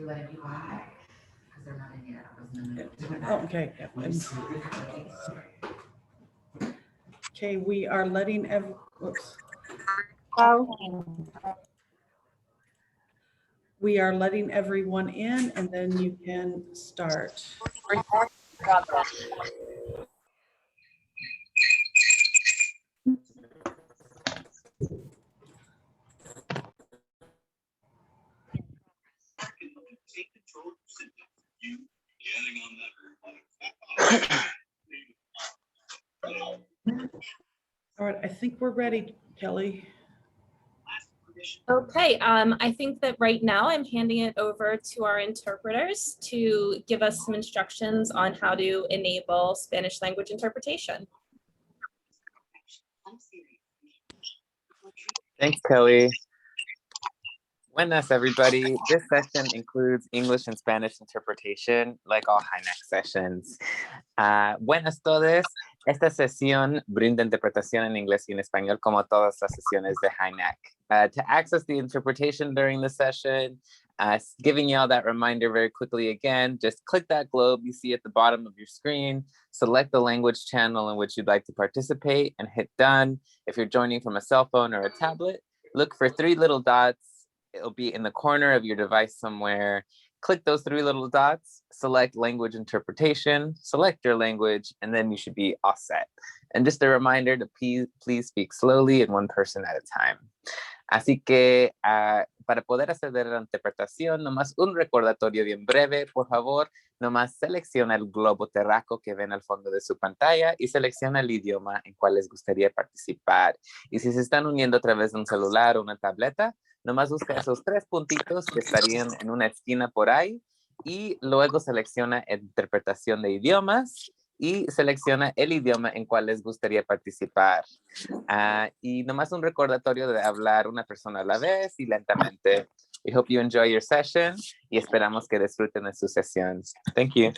Oh, okay. Okay, we are letting we are letting everyone in, and then you can start. All right, I think we're ready, Kelly. Okay, I think that right now I'm handing it over to our interpreters to give us some instructions on how to enable Spanish language interpretation. Thanks, Kelly. Buenas, everybody. This session includes English and Spanish interpretation, like all HINAC sessions. Buenas todos. Esta sesión brinda interpretación en inglés y en español como todas las sesiones de HINAC. To access the interpretation during the session, giving y'all that reminder very quickly again, just click that globe you see at the bottom of your screen, select the language channel in which you'd like to participate, and hit done. If you're joining from a cell phone or a tablet, look for 3 little dots. It'll be in the corner of your device somewhere. Click those 3 little dots, select language interpretation, select your language, and then you should be all set. And just a reminder to please speak slowly and one person at a time. Así que para poder acceder a la interpretación, nomás un recordatorio bien breve, por favor, nomás selecciona el globo terráqueo que ven al fondo de su pantalla y selecciona el idioma en cual les gustaría participar. Y si se están uniendo a través de un celular o una tableta, nomás busca esos 3 puntitos que estarían en una esquina por ahí y luego selecciona interpretación de idiomas y selecciona el idioma en cual les gustaría participar. Y nomás un recordatorio de hablar una persona a la vez y lentamente. We hope you enjoy your session y esperamos que disfruten de su sesión. Thank you.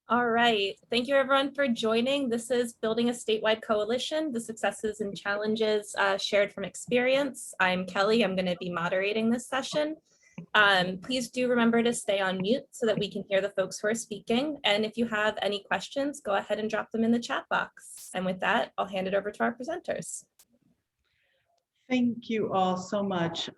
All right, thank you everyone for joining. This is Building a Statewide Coalition, the successes and challenges shared from experience. I'm Kelly, I'm gonna be moderating this session. Please do remember to stay on mute so that we can hear the folks who are speaking. And if you have any questions, go ahead and drop them in the chat box. And with that, I'll hand it over to our presenters. Thank you all so much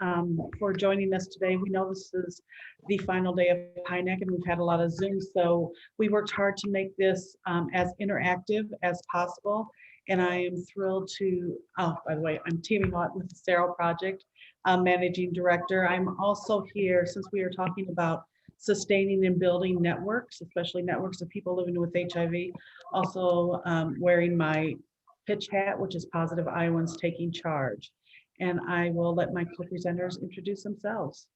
for joining us today. We know this is the final day of HINAC and we've had a lot of Zoom, so we worked hard to make this as interactive as possible. And I am thrilled to, oh, by the way, I'm Tami Haught with the Sterile Project, Managing Director. I'm also here, since we are talking about sustaining and building networks, especially networks of people living with HIV, also wearing my pitch hat, which is Positive Iowans Taking Charge. And I will let my co-presenters introduce themselves.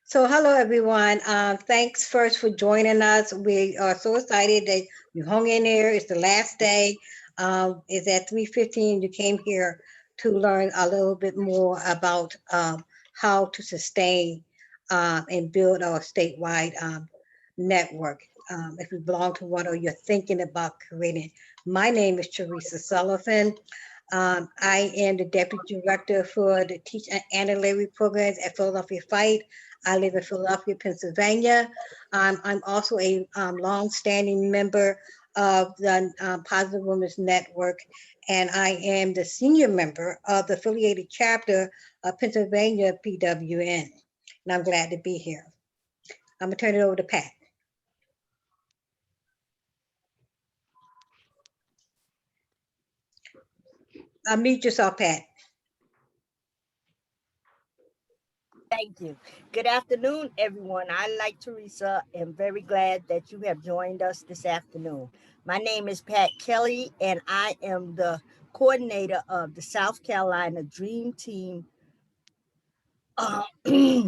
So hello, everyone. Thanks first for joining us. We are so excited that you hung in there. It's the last day. It's at 3:15. You came here to learn a little bit more about how to sustain and build our statewide network. If you belong to one or you're thinking about creating. My name is Theresa Sullivan. I am the Deputy Director for the Teach and Ancillary Programs at Philadelphia Fight. I live in Philadelphia, Pennsylvania. I'm also a long-standing member of the Positive Women's Network, and I am the senior member of the affiliated chapter of Pennsylvania PWN. And I'm glad to be here. I'm gonna turn it over to Pat. Unmute yourself, Pat. Thank you. Good afternoon, everyone. I, like Teresa, am very glad that you have joined us this afternoon. My name is Pat Kelly, and I am the coordinator of the South Carolina Dream Team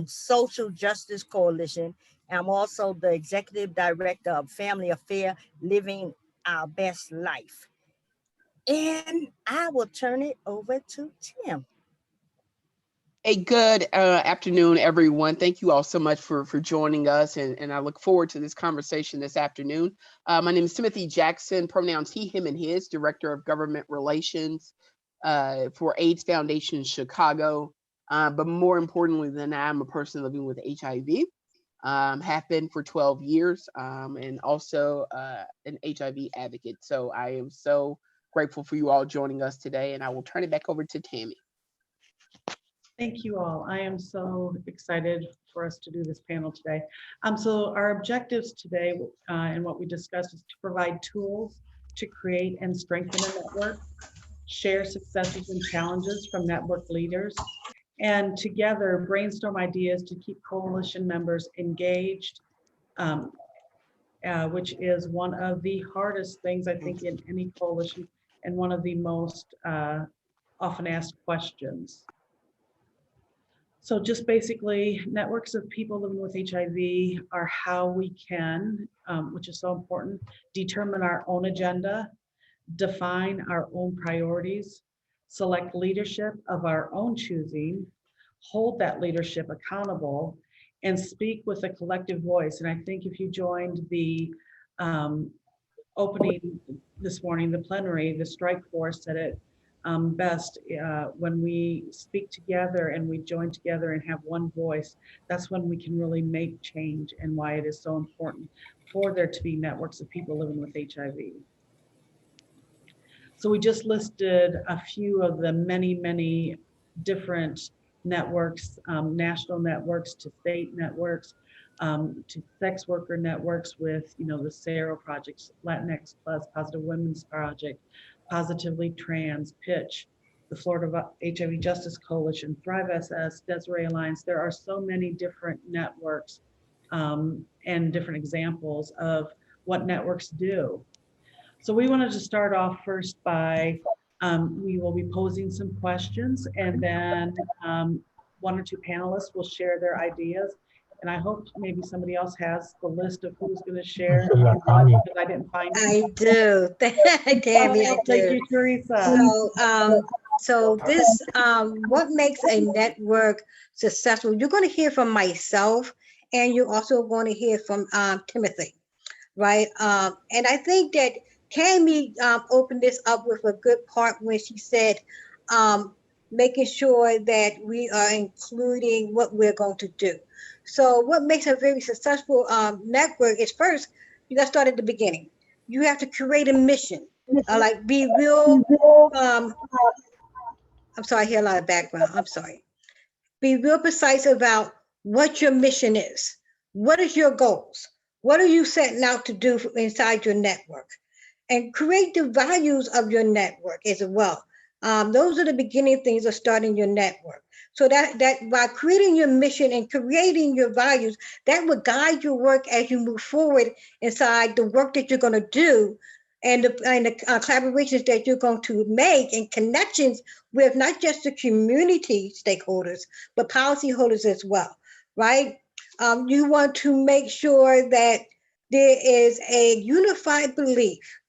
Social Justice Coalition. I'm also the executive director of Family Affair, Living Our Best Life. And I will turn it over to Tim. Hey, good afternoon, everyone. Thank you all so much for joining us, and I look forward to this conversation this afternoon. My name is Timothy Jackson, pronouns he, him, and his, Director of Government Relations for AIDS Foundation Chicago. But more importantly than that, I'm a person living with HIV. Have been for 12 years, and also an HIV advocate. So I am so grateful for you all joining us today, and I will turn it back over to Tami. Thank you all. I am so excited for us to do this panel today. So our objectives today and what we discussed is to provide tools to create and strengthen a network, share successes and challenges from network leaders, and together brainstorm ideas to keep coalition members engaged, which is one of the hardest things, I think, in any coalition, and one of the most often asked questions. So just basically, networks of people living with HIV are how we can, which is so important, determine our own agenda, define our own priorities, select leadership of our own choosing, hold that leadership accountable, and speak with a collective voice. And I think if you joined the opening this morning, the plenary, the strike force said it best. When we speak together and we join together and have one voice, that's when we can really make change, and why it is so important for there to be networks of people living with HIV. So we just listed a few of the many different networks, national networks to state networks, to sex worker networks with, the SARO projects, Latinx Plus, Positive Women's Project, Positively Trans, Pitch, the Florida HIV Justice Coalition, Thrive SS, Desiree Alliance. There are so many different networks and different examples of what networks do. So we wanted to start off first by, we will be posing some questions, and then one or two panelists will share their ideas. And I hope maybe somebody else has the list of who's going to share, because I didn't find it. I do. Tammy, I do. Thank you, Teresa. So this, what makes a network successful? You're going to hear from myself, and you're also going to hear from Timothy, right? And I think that Tami opened this up with a good part when she said, making sure that we are including what we're going to do. So what makes a very successful network is, first, you got to start at the beginning. You have to create a mission, like be real. I'm sorry, I hear a lot of background. I'm sorry. Be real precise about what your mission is. What is your goals? What are you setting out to do inside your network? And create the values of your network as well. Those are the beginning things of starting your network. So that by creating your mission and creating your values, that will guide your work as you move forward inside the work that you're going to do, and the collaborations that you're going to make, and connections with not just the community stakeholders, but policyholders as well, right? You want to make sure that there is a unified belief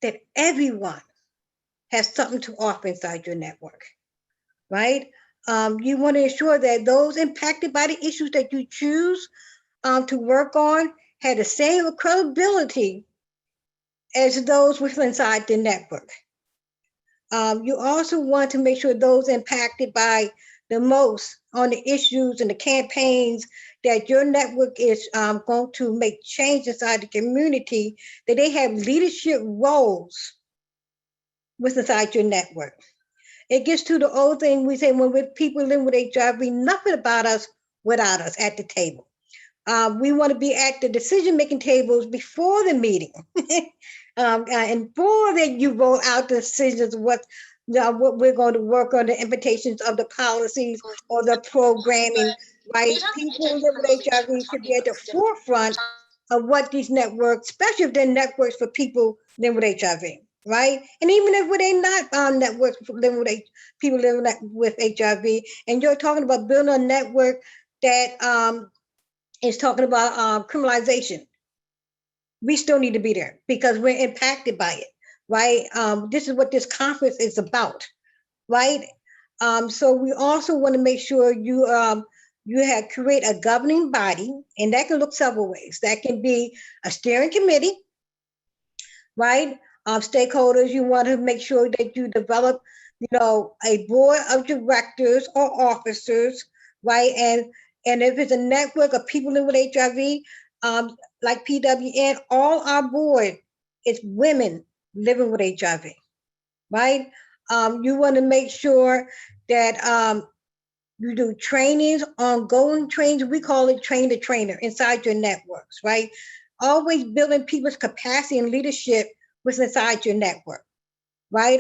that everyone has something to offer inside your network, right? You want to ensure that those impacted by the issues that you choose to work on have the same credibility as those within inside the network. You also want to make sure those impacted by the most on the issues and the campaigns that your network is going to make change inside the community, that they have leadership roles with inside your network. It gets to the old thing we say, when people living with HIV, nothing about us without us at the table. We want to be at the decision-making tables before the meeting, and before that you roll out the decisions, what we're going to work on, the invitations of the policies or the programming, right? People who live with HIV should be at the forefront of what these networks, especially if they're networks for people living with HIV, right? And even if they're not networks for living with people living with HIV, and you're talking about building a network that is talking about criminalization, we still need to be there because we're impacted by it, right? This is what this conference is about, right? So we also want to make sure you have create a governing body, and that can look several ways. That can be a steering committee, right? Stakeholders, you want to make sure that you develop a board of directors or officers, right? And if it's a network of people living with HIV, like PWN, all our board is women living with HIV, right? You want to make sure that you do trainings, ongoing trainings. We call it train the trainer inside your networks, right? Always building people's capacity and leadership was inside your network, right?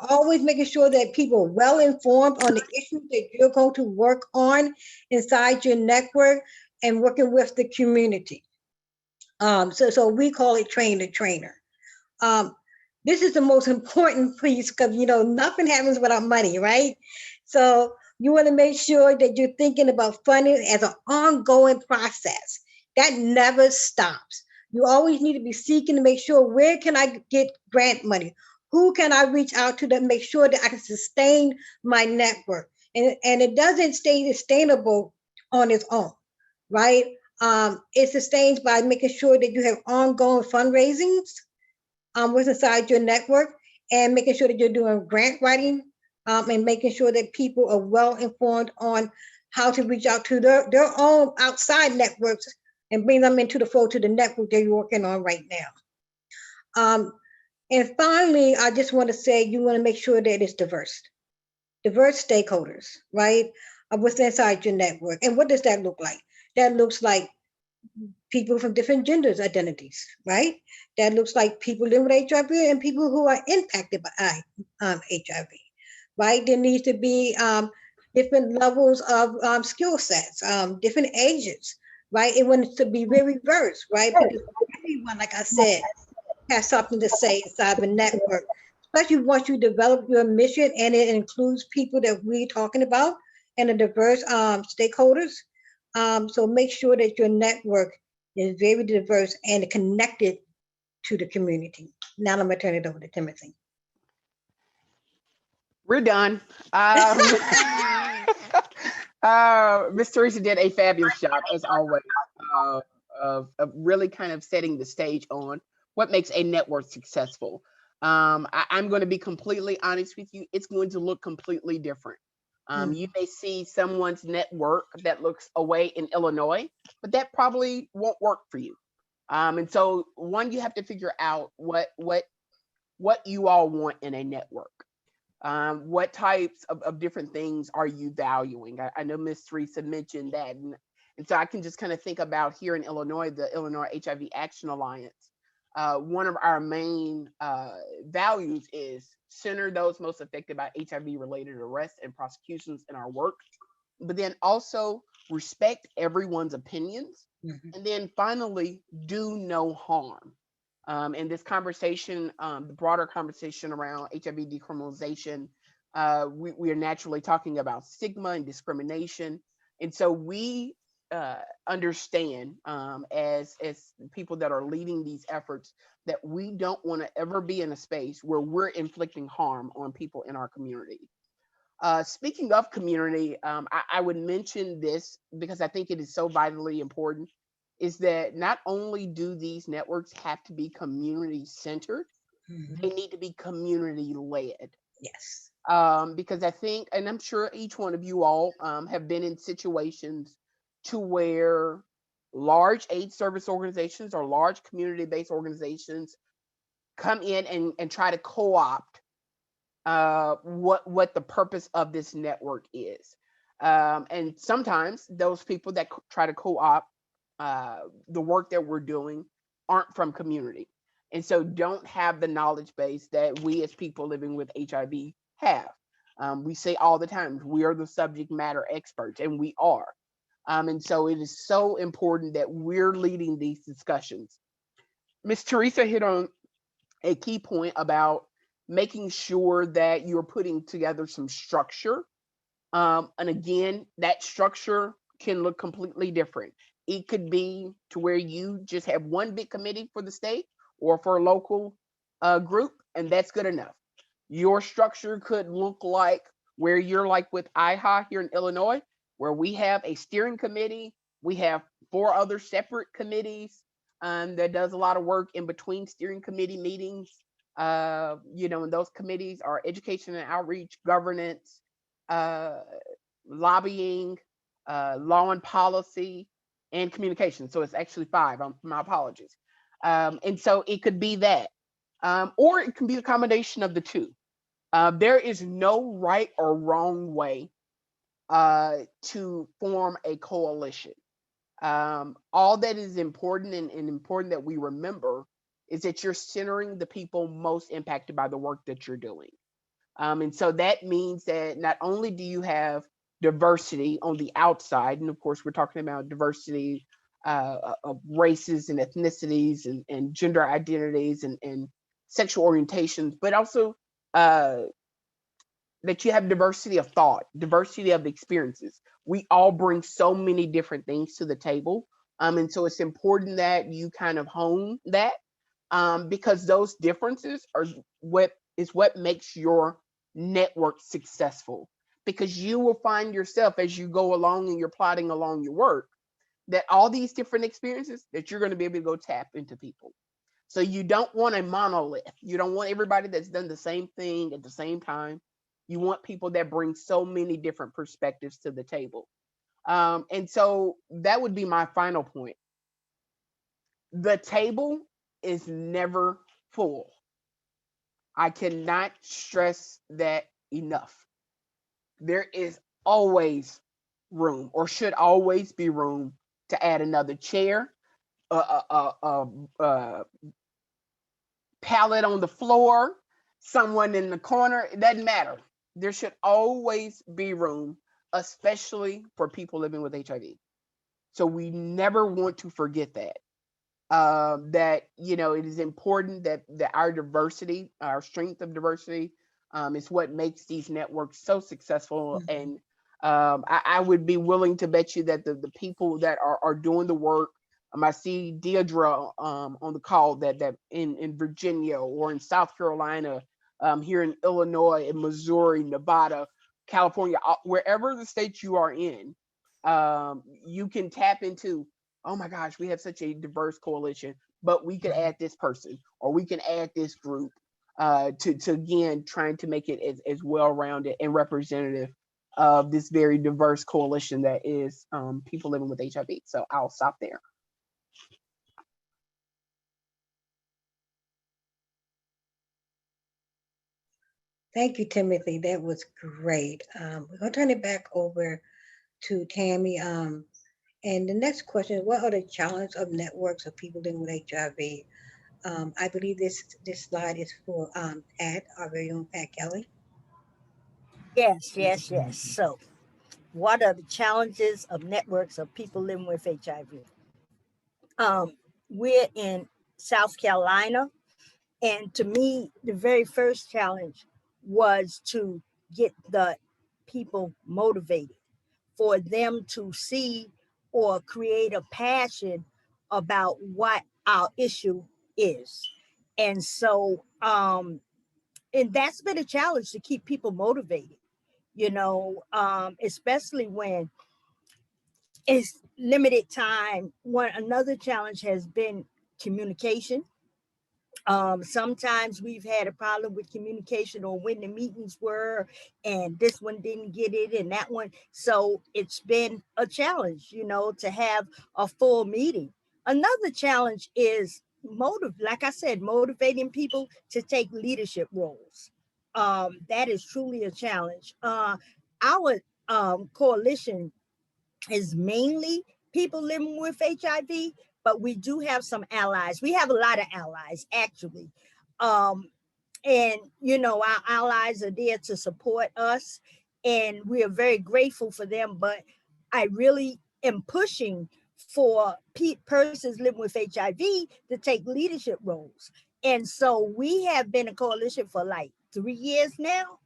Always making sure that people are well informed on the issues that you're going to work on inside your network and working with the community. So we call it train the trainer. This is the most important piece because nothing happens without money, right? So you want to make sure that you're thinking about funding as an ongoing process that never stops. You always need to be seeking to make sure, where can I get grant money? Who can I reach out to make sure that I can sustain my network? And it doesn't stay sustainable on its own, right? It sustains by making sure that you have ongoing fundraisings with inside your network, and making sure that you're doing grant writing, and making sure that people are well informed on how to reach out to their own outside networks and bring them into the fold to the network that you're working on right now. And finally, I just want to say, you want to make sure that it's diverse stakeholders, right? Within inside your network. And what does that look like? That looks like people from different genders identities, right? That looks like people living with HIV and people who are impacted by HIV, right? There needs to be different levels of skill sets, different ages, right? It wants to be very diverse, right? Because everyone, like I said, has something to say inside the network, especially once you develop your mission and it includes people that we're talking about and the diverse stakeholders. So make sure that your network is very diverse and connected to the community. Now I'm gonna turn it over to Timothy. We're done. Miss Teresa did a fabulous job, as always, of really kind of setting the stage on what makes a network successful. I'm going to be completely honest with you. It's going to look completely different. You may see someone's network that looks away in Illinois, but that probably won't work for you. And so, one, you have to figure out what you all want in a network. What types of different things are you valuing? I know Miss Theresa mentioned that, and so I can just kind of think about here in Illinois, the Illinois HIV Action Alliance. One of our main values is center those most affected by HIV-related arrests and prosecutions in our work, but then also respect everyone's opinions, and then finally, do no harm. In this conversation, the broader conversation around HIV decriminalization, we are naturally talking about stigma and discrimination, and so we understand as people that are leading these efforts that we don't want to ever be in a space where we're inflicting harm on people in our community. Speaking of community, I would mention this because I think it is so vitally important, is that not only do these networks have to be community centered, they need to be community led. Yes. Because I think, and I'm sure each one of you all have been in situations to where large aid service organizations or large community-based organizations come in and try to co-opt what the purpose of this network is. And sometimes those people that try to co-opt the work that we're doing aren't from community, and so don't have the knowledge base that we as people living with HIV have. We say all the time, we are the subject matter experts, and we are. And so it is so important that we're leading these discussions. Miss Teresa hit on a key point about making sure that you're putting together some structure. And again, that structure can look completely different. It could be to where you just have one big committee for the state or for a local group, and that's good enough. Your structure could look like where you're like with IHA here in Illinois, where we have a steering committee, we have 4 other separate committees that does a lot of work in between steering committee meetings. And those committees are education and outreach, governance, uh, lobbying, law and policy, and communication. So it's actually 5. My apologies. And so it could be that, or it can be a combination of the two. There is no right or wrong way to form a coalition. All that is important and important that we remember is that you're centering the people most impacted by the work that you're doing. And so that means that not only do you have diversity on the outside, and of course, we're talking about diversity of races and ethnicities and gender identities and sexual orientations, but also that you have diversity of thought, diversity of experiences. We all bring so many different things to the table. And so it's important that you kind of hone that, because those differences are what makes your network successful. Because you will find yourself as you go along and you're plotting along your work, that all these different experiences that you're going to be able to go tap into people. So you don't want a monolith. You don't want everybody that's done the same thing at the same time. You want people that bring so many different perspectives to the table. And so that would be my final point. The table is never full. I cannot stress that enough. There is always room, or should always be room, to add another chair, a pallet on the floor, someone in the corner. It doesn't matter. There should always be room, especially for people living with HIV. So we never want to forget that. That it is important that our diversity, our strength of diversity, is what makes these networks so successful. And I would be willing to bet you that the people that are doing the work, I see Deidre on the call, that in Virginia or in South Carolina, here in Illinois, in Missouri, Nevada, California, wherever the state you are in, you can tap into, oh my gosh, we have such a diverse coalition, but we could add this person, or we can add this group, to again, trying to make it as well-rounded and representative of this very diverse coalition that is people living with HIV. So I'll stop there. Thank you, Timothy. That was great. We're gonna turn it back over to Tami. And the next question is, what are the challenges of networks of people living with HIV? I believe this slide is for Pat, our very own Pat Kelly. Yes. So, what are the challenges of networks of people living with HIV? We're in South Carolina, and to me, the very first challenge was to get the people motivated, for them to see or create a passion about what our issue is. And so, and that's been a challenge, to keep people motivated, especially when it's limited time. Another challenge has been communication. Sometimes we've had a problem with communication, or when the meetings were, and this one didn't get it and that one. So it's been a challenge, to have a full meeting. Another challenge is like I said, motivating people to take leadership roles. That is truly a challenge. Our coalition is mainly people living with HIV, but we do have some allies. We have a lot of allies, actually. And, our allies are there to support us, and we are very grateful for them. But I really am pushing for persons living with HIV to take leadership roles. And so we have been a coalition for like 3 years now,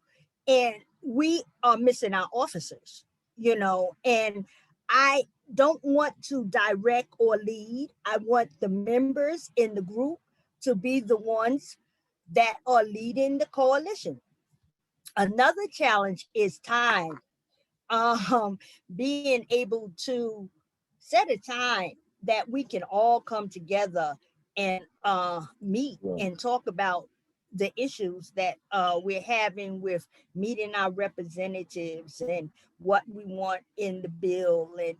and we are missing our officers, and I don't want to direct or lead. I want the members in the group to be the ones that are leading the coalition. Another challenge is time. Being able to set a time that we can all come together and meet and talk about the issues that we're having with meeting our representatives and what we want in the bill, and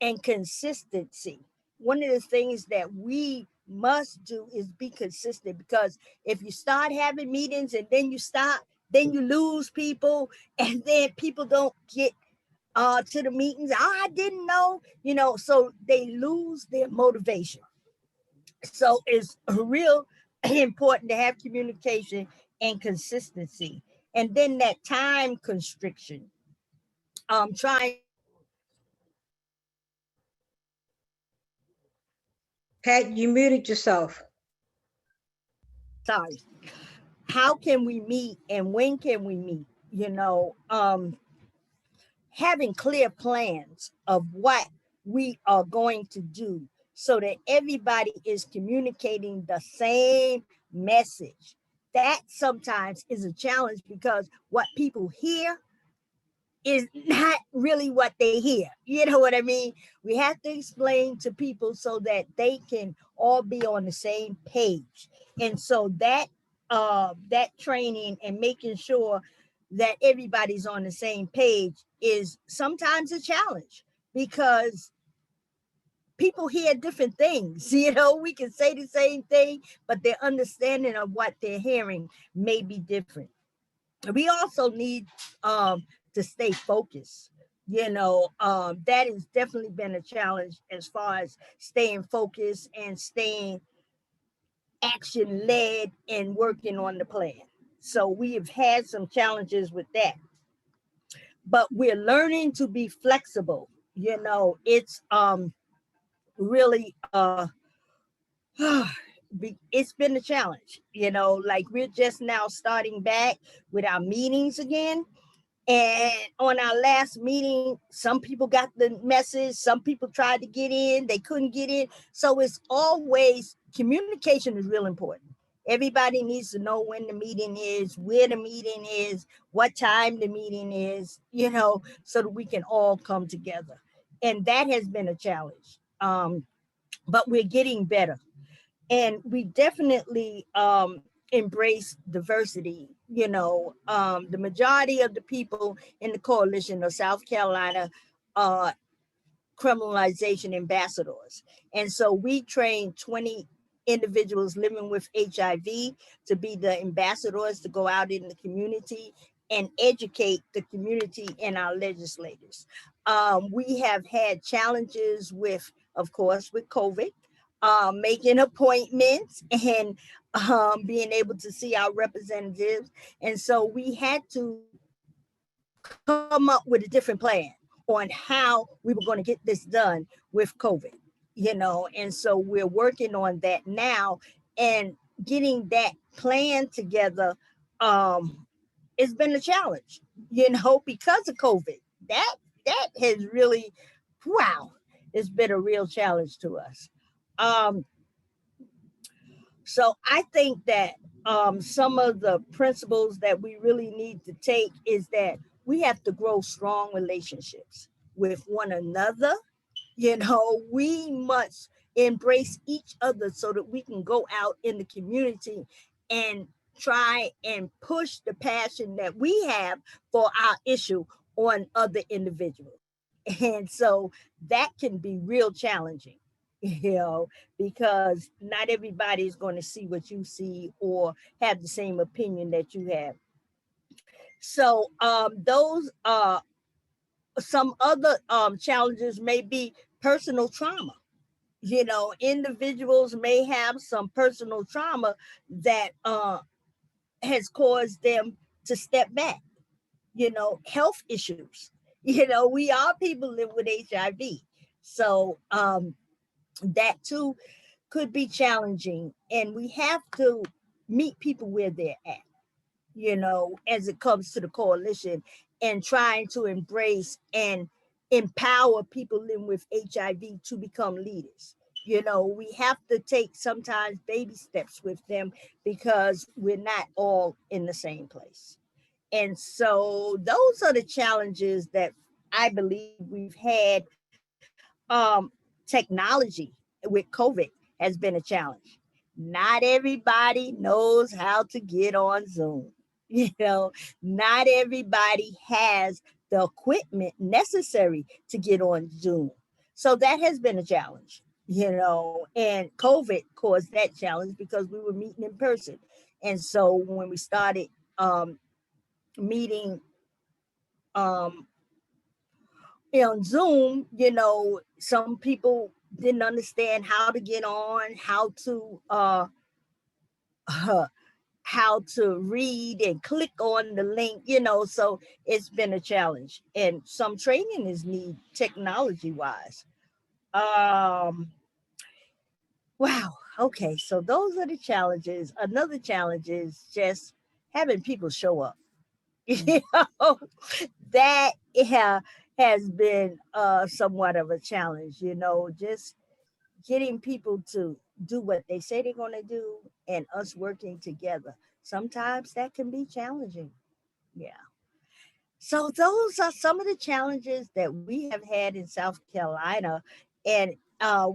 and consistency. One of the things that we must do is be consistent, because if you start having meetings and then you stop, then you lose people, and then people don't get to the meetings. Oh, I didn't know, so they lose their motivation. So it's real important to have communication and consistency. And then that time constriction. Trying. Pat, you muted yourself. Sorry. How can we meet and when can we meet? Having clear plans of what we are going to do so that everybody is communicating the same message. That sometimes is a challenge, because what people hear is not really what they hear. You know what I mean? We have to explain to people so that they can all be on the same page. And so that training and making sure that everybody's on the same page is sometimes a challenge, because people hear different things. We can say the same thing, but their understanding of what they're hearing may be different. We also need to stay focused. That has definitely been a challenge as far as staying focused and staying action led and working on the plan. So we have had some challenges with that, but we're learning to be flexible. It's really it's been a challenge. Like we're just now starting back with our meetings again. And on our last meeting, some people got the message, some people tried to get in, they couldn't get in. So it's always, communication is real important. Everybody needs to know when the meeting is, where the meeting is, what time the meeting is, so that we can all come together. And that has been a challenge. But we're getting better. And we definitely embrace diversity. The majority of the people in the coalition of South Carolina are criminalization ambassadors. And so we train 20 individuals living with HIV to be the ambassadors, to go out in the community and educate the community and our legislators. We have had challenges with, of course, with COVID, making appointments and being able to see our representatives. And so we had to come up with a different plan on how we were going to get this done with COVID, and so we're working on that now, and getting that plan together. It's been a challenge, because of COVID. That has really, wow, it's been a real challenge to us. So I think that some of the principles that we really need to take is that we have to grow strong relationships with one another. We must embrace each other so that we can go out in the community and try and push the passion that we have for our issue on other individuals. And so that can be real challenging, because not everybody is going to see what you see or have the same opinion that you have. So those are some other challenges. May be personal trauma. Individuals may have some personal trauma that has caused them to step back. Health issues. We are people live with HIV. So that too could be challenging. And we have to meet people where they're at, as it comes to the coalition, and trying to embrace and empower people living with HIV to become leaders. We have to take sometimes baby steps with them, because we're not all in the same place. And so those are the challenges that I believe we've had. Technology with COVID has been a challenge. not everybody knows how to get on Zoom. You know, not everybody has the equipment necessary to get on Zoom. So that has been a challenge, you know, and COVID caused that challenge because we were meeting in person. And so when we started meeting on Zoom, you know, some people didn't understand how to get on, how to read and click on the link, you know, so it's been a challenge. And some training is need technology wise. Wow. Okay. So those are the challenges. Another challenge is just having people show up. You know, that has been somewhat of a challenge, you know, just getting people to do what they say they're going to do and us working together. Sometimes that can be challenging. Yeah. So those are some of the challenges that we have had in South Carolina. And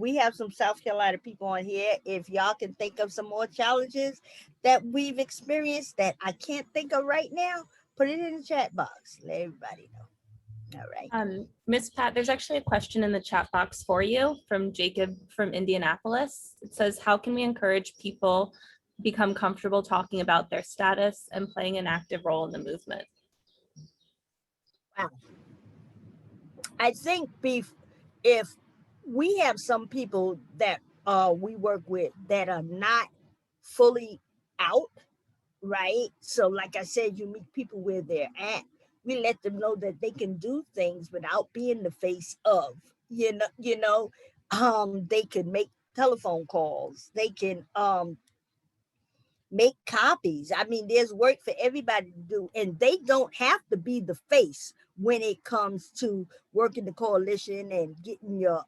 we have some South Carolina people on here. If y'all can think of some more challenges that we've experienced that I can't think of right now, put it in the chat box. Let everybody know. All right. Miss Pat, there's actually a question in the chat box for you from Jacob from Indianapolis. It says, how can we encourage people become comfortable talking about their status and playing an active role in the movement? Wow. I think if we have some people that we work with that are not fully out, right? So like I said, you meet people where they're at. We let them know that they can do things without being the face of, you know, they can make telephone calls. They can make copies. I mean, there's work for everybody to do, and they don't have to be the face when it comes to working the coalition and getting your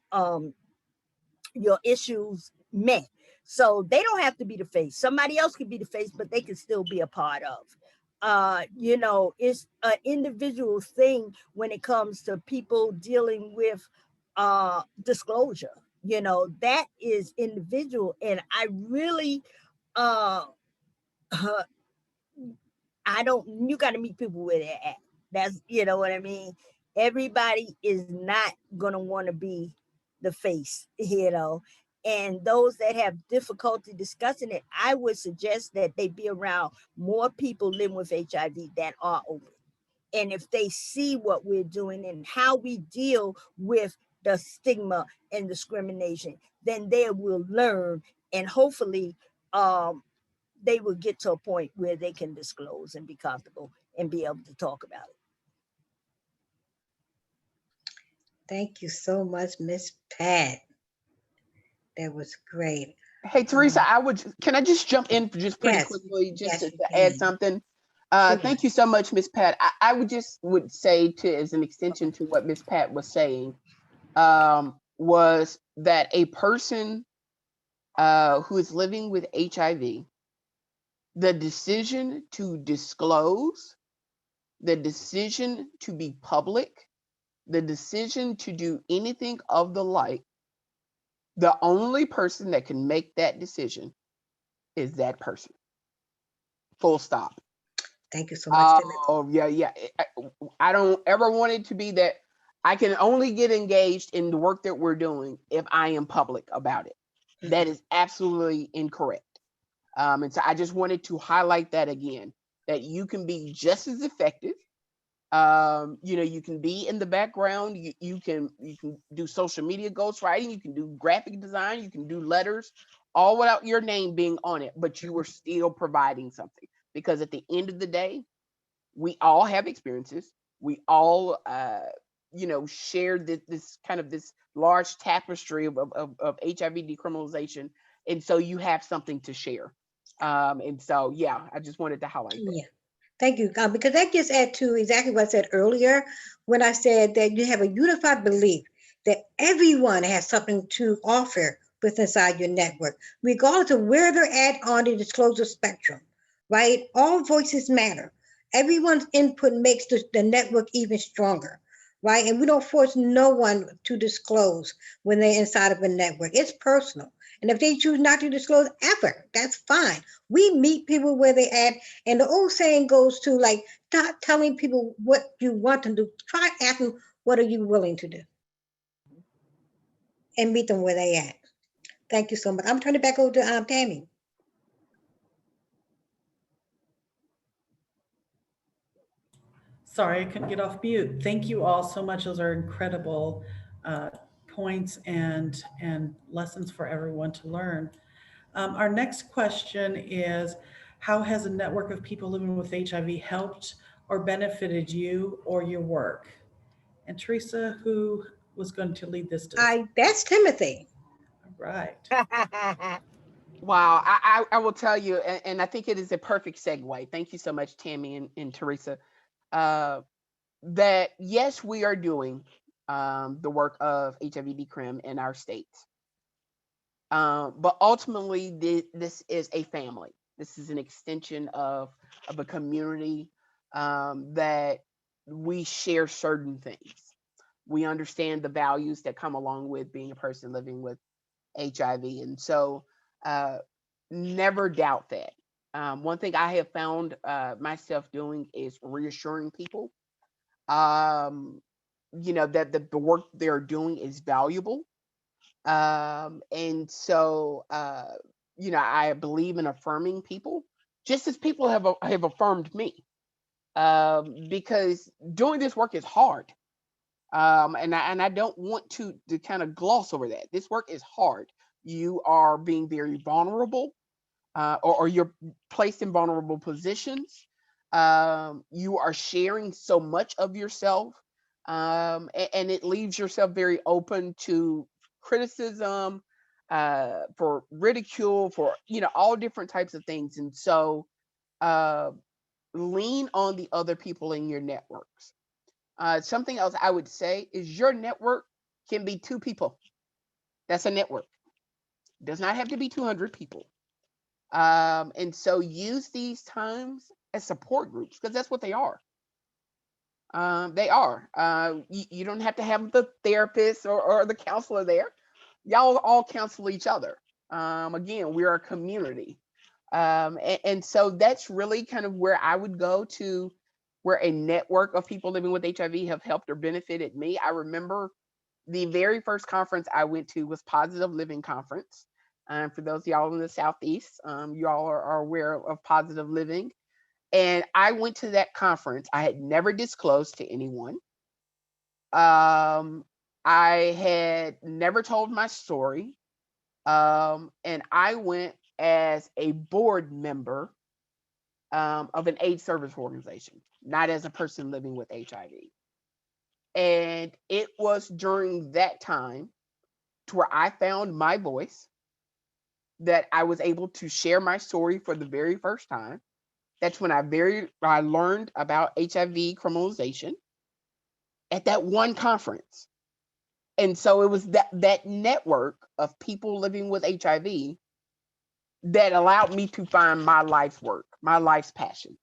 issues met. So they don't have to be the face. Somebody else can be the face, but they can still be a part of. You know, it's an individual thing when it comes to people dealing with disclosure. You know, that is individual, and I really you got to meet people where they're at. That's, you know what I mean? Everybody is not going to want to be the face, you know, and those that have difficulty discussing it, I would suggest that they be around more people living with HIV that are open. And if they see what we're doing and how we deal with the stigma and discrimination, then they will learn, and hopefully they will get to a point where they can disclose and be comfortable and be able to talk about it. Thank you so much, Miss Pat. That was great. Hey, Teresa, can I just jump in just pretty Yes. quickly, just Yes, to you add can. something? Sure. Thank you so much, Miss Pat. I would say, to, as an extension to what Miss Pat was saying, was that a person who is living with HIV, the decision to disclose, the decision to be public, the decision to do anything of the like, the only person that can make that decision is that person. Full stop. Thank you so much. Oh, yeah. I don't ever want it to be that I can only get engaged in the work that we're doing if I am public about it. That is absolutely incorrect. And so I just wanted to highlight that again, that you can be just as effective. You know, you can be in the background. You can do social media ghostwriting. You can do graphic design. You can do letters, all without your name being on it, but you are still providing something. Because at the end of the day, we all have experiences. We all, you know, share this kind of this large tapestry of HIV decriminalization, and so you have something to share. And so, yeah, I just wanted to highlight that. Yeah. Thank you, because that gets at to exactly what I said earlier when I said that you have a unified belief that everyone has something to offer with inside your network, regardless of where they're at on the disclosure spectrum, right? All voices matter. Everyone's input makes the network even stronger, right? And we don't force no one to disclose when they're inside of a network. It's personal. And if they choose not to disclose ever, that's fine. We meet people where they at. And the old saying goes to like, stop telling people what you want to do. Try asking, what are you willing to do? And meet them where they at. Thank you so much. I'm turning it back over to Tami. Sorry, I couldn't get off mute. Thank you all so much. Those are incredible points and lessons for everyone to learn. Our next question is, how has a network of people living with HIV helped or benefited you or your work? And Teresa, who was going to lead this discussion? That's Timothy. All right. Wow, I will tell you, and I think it is a perfect segue. Thank you so much, Tami and Teresa. That yes, we are doing the work of HIV decrim in our states. But ultimately, this is a family. This is an extension of a community that we share certain things. We understand the values that come along with being a person living with HIV. And so never doubt that. One thing I have found myself doing is reassuring people, that the work they're doing is valuable. And so, I believe in affirming people, just as people have affirmed me, because doing this work is hard. And I don't want to kind of gloss over that. This work is hard. You are being very vulnerable, or you're placed in vulnerable positions. You are sharing so much of yourself, and it leaves yourself very open to criticism, for ridicule, for all different types of things. And so lean on the other people in your networks. Something else I would say is your network can be 2 people. That's a network. It does not have to be 200 people. And so use these times as support groups, because that's what they are. They are. You don't have to have the therapist or the counselor there. Y'all all counsel each other. Again, we're a community. And so that's really kind of where I would go to, where a network of people living with HIV have helped or benefited me. I remember the very first conference I went to was Positive Living Conference. For those of y'all in the Southeast, you all are aware of Positive Living. And I went to that conference. I had never disclosed to anyone. I had never told my story. And I went as a board member of an AIDS service organization, not as a person living with HIV. And it was during that time to where I found my voice, that I was able to share my story for the very first time. That's when I learned about HIV criminalization at that one conference. And so it was that network of people living with HIV that allowed me to find my life's work, my life's passion.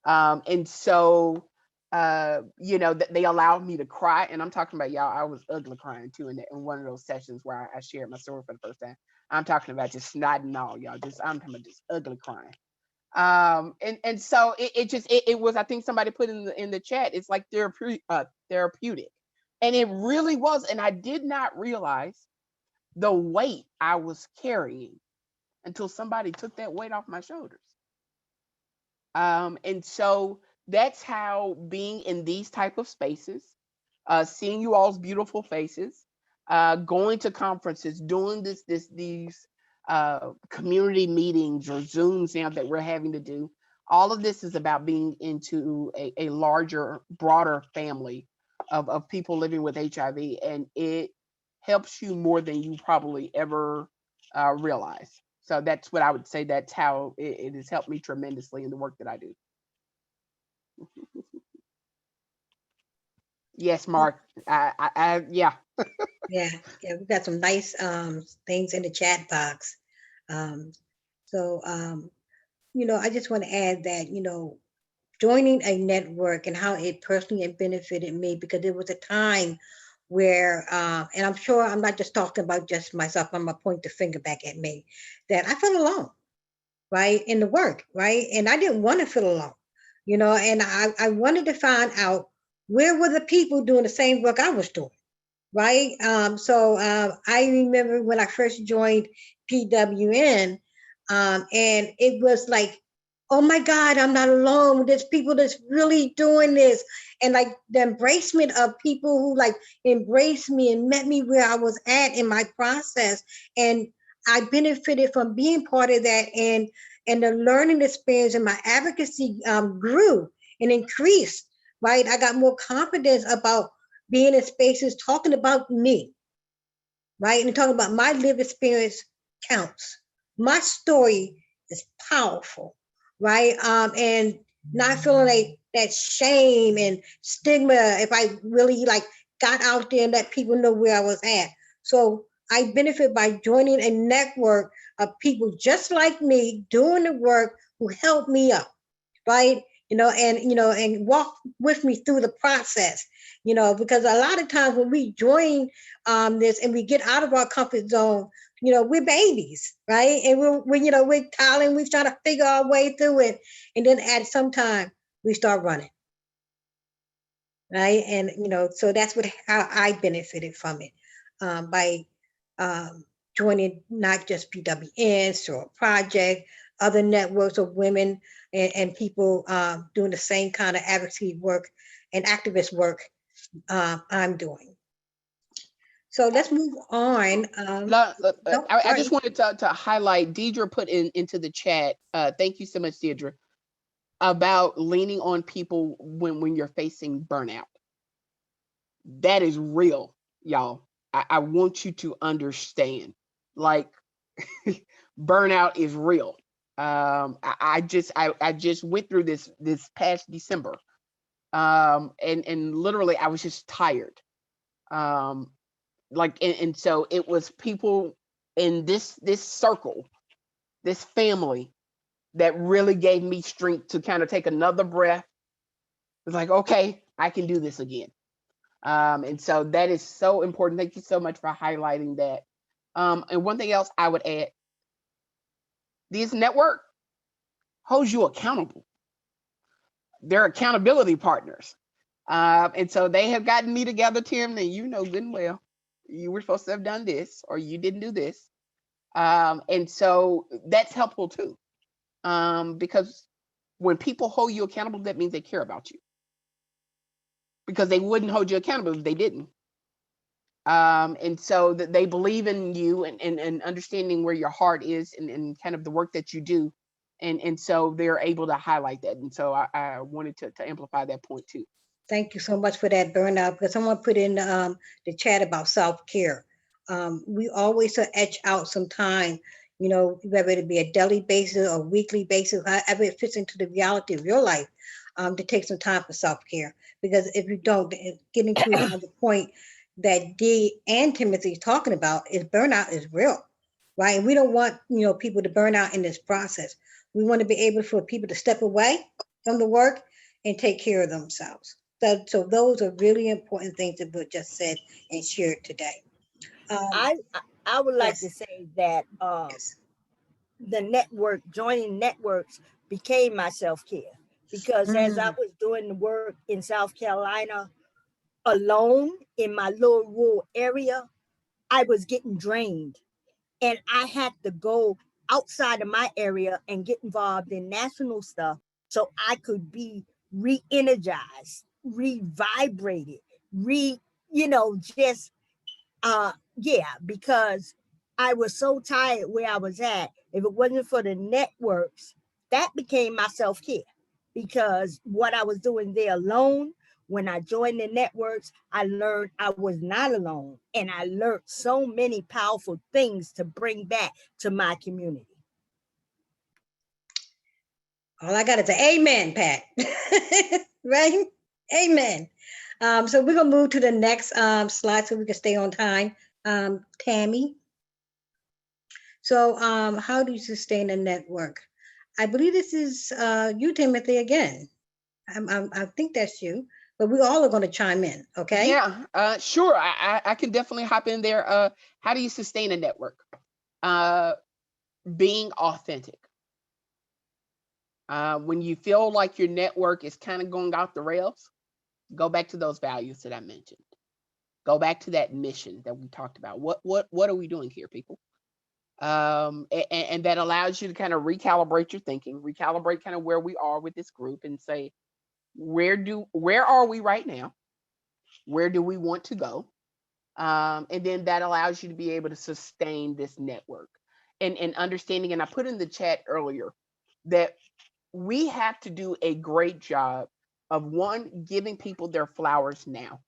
And so, they allowed me to cry. And I'm talking about, y'all, I was ugly crying too in one of those sessions where I shared my story for the first time. I'm talking about just snot and all, y'all. I'm talking about just ugly crying. And so it was, I think somebody put in the chat, it's like therapeutic. And it really was. And I did not realize the weight I was carrying until somebody took that weight off my shoulders. And so that's how being in these type of spaces, seeing you all's beautiful faces, going to conferences, doing these community meetings or Zooms now that we're having to do. All of this is about being into a larger, broader family of people living with HIV, and it helps you more than you probably ever realize. So that's what I would say. That's how it has helped me tremendously in the work that I do. Yes, Mark. Yeah. Yeah, we got some nice things in the chat box. So I just want to add that, joining a network and how it personally benefited me, because there was a time where, and I'm sure I'm not just talking about just myself, I'm gonna point the finger back at me, that I felt alone, right, in the work, right? And I didn't want to feel alone, and I wanted to find out where were the people doing the same work I was doing, right? So I remember when I first joined PWN, and it was like, oh my God, I'm not alone. There's people that's really doing this. And like the embracement of people who like embraced me and met me where I was at in my process. And I benefited from being part of that. And the learning experience and my advocacy grew and increased, right? I got more confidence about being in spaces talking about me, right? And talking about my lived experience counts. My story is powerful, right? And not feeling like that shame and stigma if I really like got out there and let people know where I was at. So I benefit by joining a network of people just like me doing the work who helped me up, right? And walk with me through the process, because a lot of times when we join this and we get out of our comfort zone, we're babies, right? And we're toddling, we're trying to figure our way through it. And then at some time we start running, right? And, so that's how I benefited from it, by joining not just PWN, SOAR Project, other networks of women and people doing the same kind of advocacy work and activist work I'm doing. So let's move on. I just wanted to highlight, Deidre put into the chat, thank you so much, Deidre, about leaning on people when you're facing burnout. That is real, y'all. I want you to understand, like, burnout is real. I just went through this past December, and literally I was just tired. And so it was people in this circle, this family, that really gave me strength to kind of take another breath. It's like, okay, I can do this again. And so that is so important. Thank you so much for highlighting that. And one thing else I would add, this network holds you accountable. They're accountability partners. And so they have gotten me together, Tim, and you know good and well, you were supposed to have done this or you didn't do this. And so that's helpful too. Because when people hold you accountable, that means they care about you. Because they wouldn't hold you accountable if they didn't. And so that they believe in you and understanding where your heart is and kind of the work that you do. And so they're able to highlight that. And so I wanted to amplify that point too. Thank you so much for that, burnout, because someone put in the chat about self-care. We always etch out some time, whether it be a daily basis or weekly basis, however it fits into the reality of your life, to take some time for self-care. Because if you don't, getting to the point that Dee and Timothy is talking about is burnout is real, right? And we don't want, people to burn out in this process. We want to be able for people to step away from the work and take care of themselves. So those are really important things that were just said and shared today. I would like yes. to say that Yes. the network, joining networks became my self-care, because as I was doing the work in South Carolina alone in my little rural area, I was getting drained, and I had to go outside of my area and get involved in national stuff so I could be re-energized, re-vibrated, just because I was so tired where I was at. If it wasn't for the networks, that became my self-care, because what I was doing there alone, when I joined the networks, I learned I was not alone, and I learned so many powerful things to bring back to my community. All I got is an amen, Pat. Right? Amen. So we're going to move to the next slide so we can stay on time. Tami. So how do you sustain a network? I believe this is you, Timothy, again. I think that's you. but we all are going to chime in. Okay. Yeah, sure. I can definitely hop in there. How do you sustain a network? Being authentic. When you feel like your network is kind of going off the rails, go back to those values that I mentioned. Go back to that mission that we talked about. What are we doing here, people? And that allows you to kind of recalibrate your thinking, recalibrate kind of where we are with this group, and say, where are we right now? Where do we want to go? And then that allows you to be able to sustain this network and understanding. And I put in the chat earlier that we have to do a great job of, one, giving people their flowers now.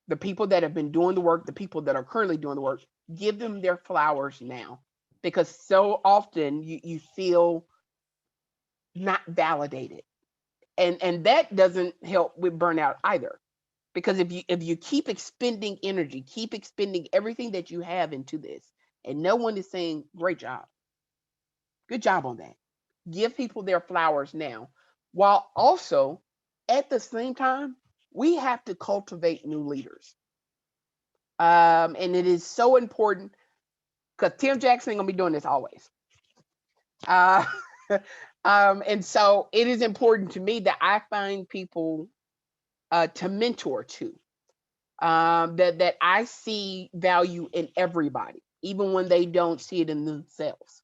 The people that have been doing the work, the people that are currently doing the work, give them their flowers now, because so often you feel not validated, and that doesn't help with burnout either, because if you keep expending energy, keep expending everything that you have into this, and no one is saying great job, good job on that, give people their flowers now, while also at the same time we have to cultivate new leaders. And it is so important, because Tim Jackson ain't gonna be doing this always. And so it is important to me that I find people to mentor to, that I see value in everybody, even when they don't see it in themselves.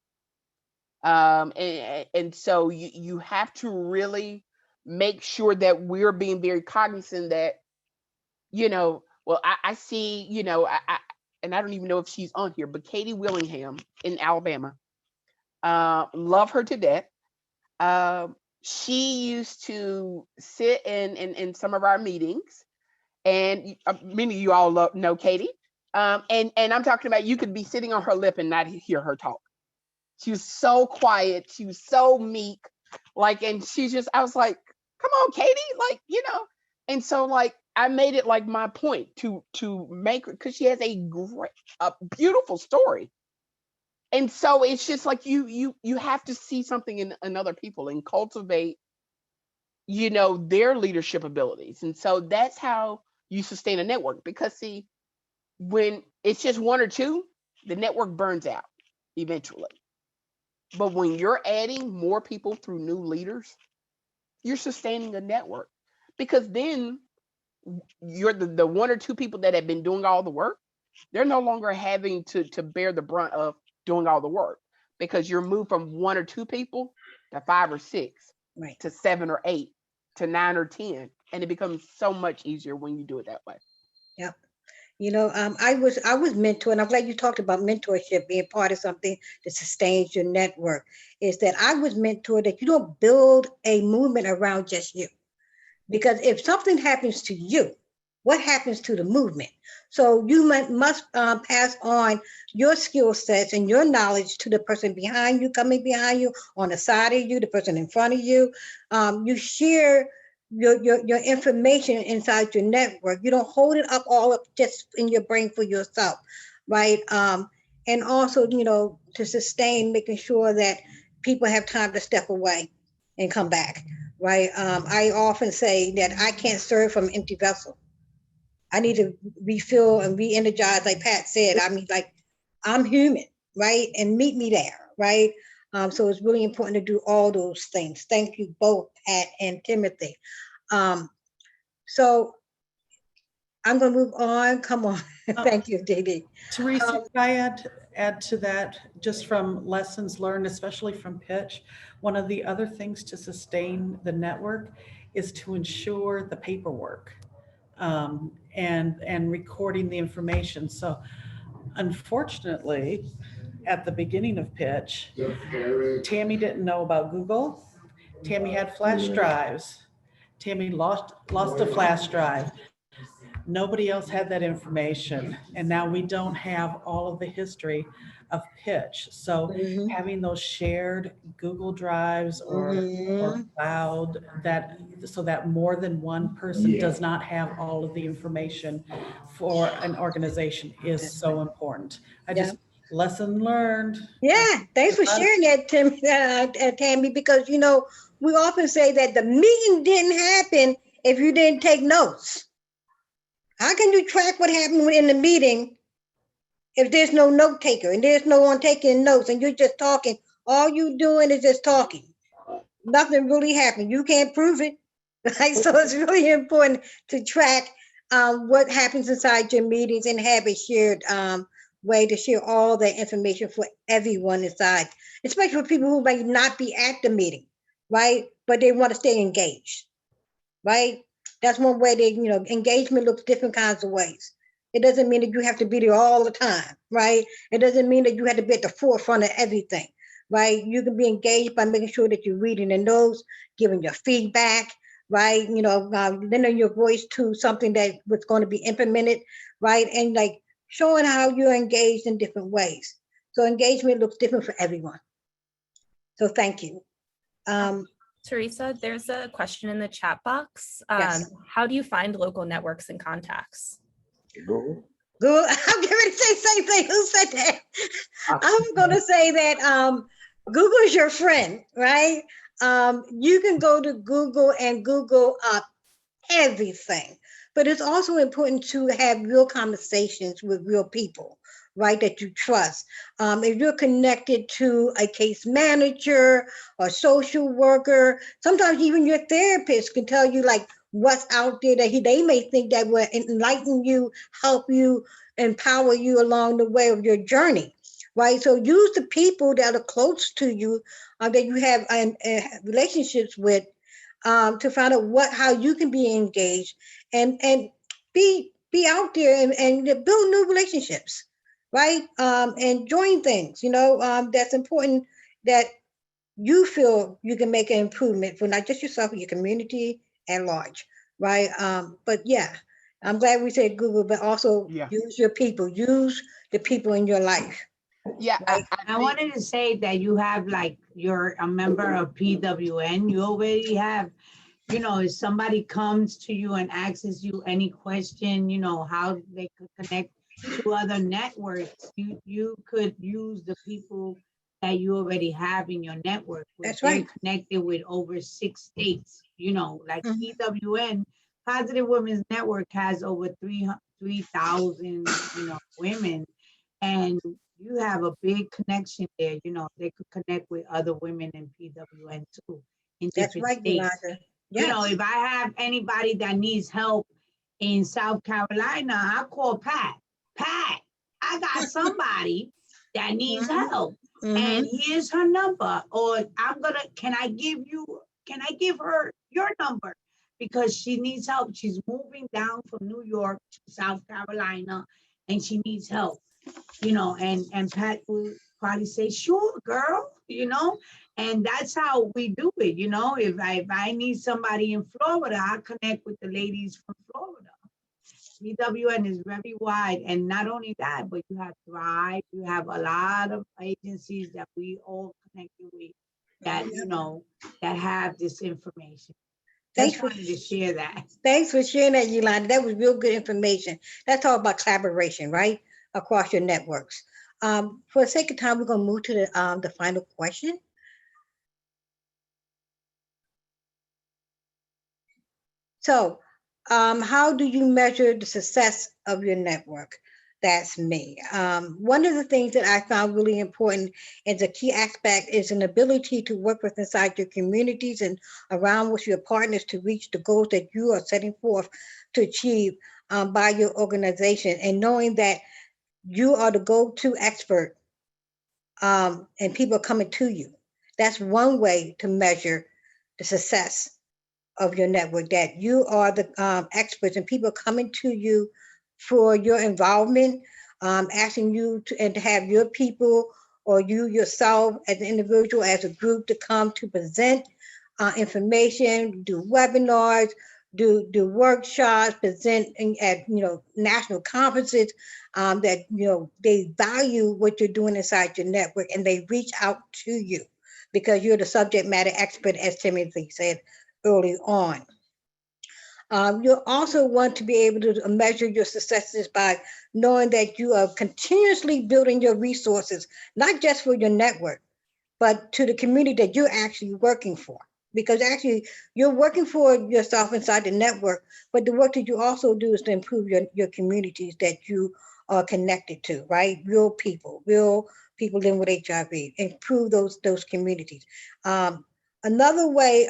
And so you have to really make sure that we're being very cognizant that, well, I see, and I don't even know if she's on here, but Katie Willingham in Alabama, love her to death. She used to sit in some of our meetings, and many of you all know Katie. And I'm talking about, you could be sitting on her lip and not hear her talk. She was so quiet. She was so meek. And I was like, come on, Katie, and so I made it my point to make her, because she has a beautiful story. And so it's just you have to see something in other people and cultivate, their leadership abilities. And so that's how you sustain a network, because see, when it's just one or two, the network burns out eventually. But when you're adding more people through new leaders, you're sustaining a network, because then you're the one or two people that have been doing all the work, they're no longer having to bear the brunt of doing all the work, because you're moved from one or two people to 5 or 6, Right. to 7 or 8, to 9 or 10. And it becomes so much easier when you do it that way. Yep. I was mentored, and I'm glad you talked about mentorship being part of something that sustains your network. Is that I was mentored that you don't build a movement around just you, because if something happens to you, what happens to the movement? So you must pass on your skill sets and your knowledge to the person behind you, coming behind you, on the side of you, the person in front of you. You share your information inside your network. You don't hold it all up just in your brain for yourself, right? And also, to sustain, making sure that people have time to step away and come back, right? I often say that I can't serve from an empty vessel. I need to refill and re-energize, like Pat said. I'm human, right? And meet me there, right? So it's really important to do all those things. Thank you both, Pat and Timothy. So I'm going to move on. Come on. Thank you, Dee. Teresa, can I add to that, just from lessons learned, especially from pitch? One of the other things to sustain the network is to ensure the paperwork and recording the information. So unfortunately, at the beginning of pitch, Tami didn't know about Google. Tami had flash drives. Tami lost a flash drive. Nobody else had that information. And now we don't have all of the history of pitch. So having those shared Google Drives or cloud, so that more than one person does not have all of the information for an organization is so important. Lesson learned. Yeah, thanks for sharing that, Tami, because we often say that the meeting didn't happen if you didn't take notes? How can you track what happened in the meeting if there's no note taker and there's no one taking notes and you're just talking? All you doing is just talking. Nothing really happened. You can't prove it. Right? So it's really important to track what happens inside your meetings and have a shared way to share all that information for everyone inside, especially for people who might not be at the meeting, right? But they want to stay engaged, right? That's one way they, engagement looks different kinds of ways. It doesn't mean that you have to be there all the time, right? It doesn't mean that you have to be at the forefront of everything, right? You can be engaged by making sure that you're reading the notes, giving your feedback, right? Lending your voice to something that was going to be implemented, right? And like showing how you're engaged in different ways. So engagement looks different for everyone. So thank you. Teresa, there's a question in the chat box. Yes. How do you find local networks and contacts? Google. I'm going to say same thing. Who said that? I'm going to say that Google is your friend, right? You can go to Google and Google up everything, but it's also important to have real conversations with real people, right, that you trust. If you're connected to a case manager or social worker, sometimes even your therapist can tell you like what's out there that they may think that will enlighten you, help you, empower you along the way of your journey, right? So use the people that are close to you, that you have relationships with, to find out how you can be engaged and be out there and build new relationships, right? And join things, that's important, that you feel you can make an improvement for not just yourself, but your community at large, right? But yeah, I'm glad we said Google, but also use your people, use the people in your life. Yeah, right? I wanted to say that you have like you're a member of PWN. You already have, if somebody comes to you and asks you any question, how they could connect to other networks, you could use the people that you already have in your network. That's right. Connected with over 6 states, like PWN, Positive Women's Network has over 3,000, women. And you have a big connection there. They could connect with other women in PWN too, in That's different right, states. Yolanda. Yes. If I have anybody that needs help in South Carolina, I call Pat. Pat, I got somebody that needs help. And here's her number. Or can I give her your number? Because she needs help. She's moving down from New York to South Carolina and she needs help. And Pat will probably say, sure, girl, and that's how we do it. If I need somebody in Florida, I connect with the ladies from Florida. PWN is very wide. And not only that, but you have Thrive, you have a lot of agencies that we all connected with that, that have this information. Just wanted to share that. Thanks for sharing that, Yolanda. That was real good information. That's all about collaboration, right? Across your networks. For the sake of time, we're going to move to the final question. So, how do you measure the success of your network? That's me. One of the things that I found really important as a key aspect is an ability to work with inside your communities and around with your partners to reach the goals that you are setting forth to achieve by your organization, and knowing that you are the go-to expert and people are coming to you. That's one way to measure the success of your network, that you are the experts and people are coming to you for your involvement, asking you to have your people or you yourself as an individual, as a group, to come to present information, do webinars, do workshops, present at national conferences, that they value what you're doing inside your network and they reach out to you because you're the subject matter expert, as Timothy said early on. You'll also want to be able to measure your successes by knowing that you are continuously building your resources, not just for your network, but to the community that you're actually working for. because actually you're working for yourself inside the network, but the work that you also do is to improve your communities that you are connected to, right? Real people living with HIV, improve those communities. Another way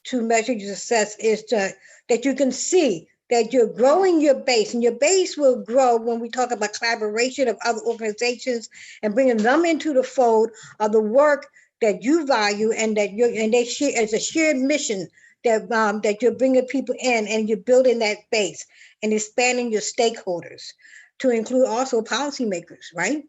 to measure your success is that you can see that you're growing your base, and your base will grow when we talk about collaboration of other organizations and bringing them into the fold of the work that you value, and that they share as a shared mission, that you're bringing people in and you're building that base and expanding your stakeholders to include also policymakers, right?